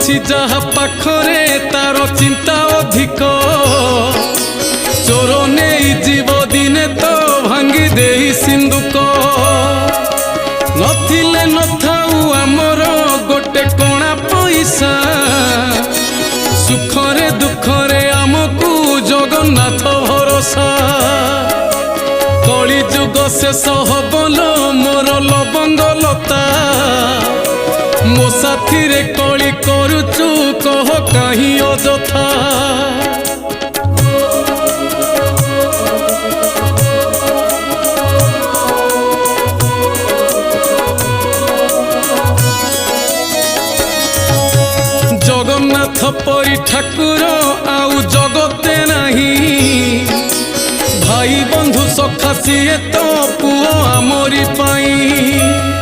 ଅଛି ଯାହା ପାଖରେ ତାର ଚିନ୍ତା ଅଧିକ ଚୋର ନେଇ ଯିବ ଦିନେ ତ ଭାଙ୍ଗି ଦେଇ ସିନ୍ଦୁକ ନଥିଲେ ନଥାଉ ଆମର ଗୋଟେ କଣା ପଇସା ସୁଖରେ ଦୁଃଖରେ ଆମକୁ ଜଗନ୍ନାଥ ଭରସା କଳି ଯୁଗ ଶେଷ ହବଲ ମୋର ଲବଙ୍ଗ ଲତା ମୋ ସାଥିରେ କଳି କରୁଛୁ କହ କାହିଁ ଅଯଥା जगन्नाथ परी ठाकुर आउ जगते नहीं भाई बंधु सखा सीए तो पुओ आमरी पाई।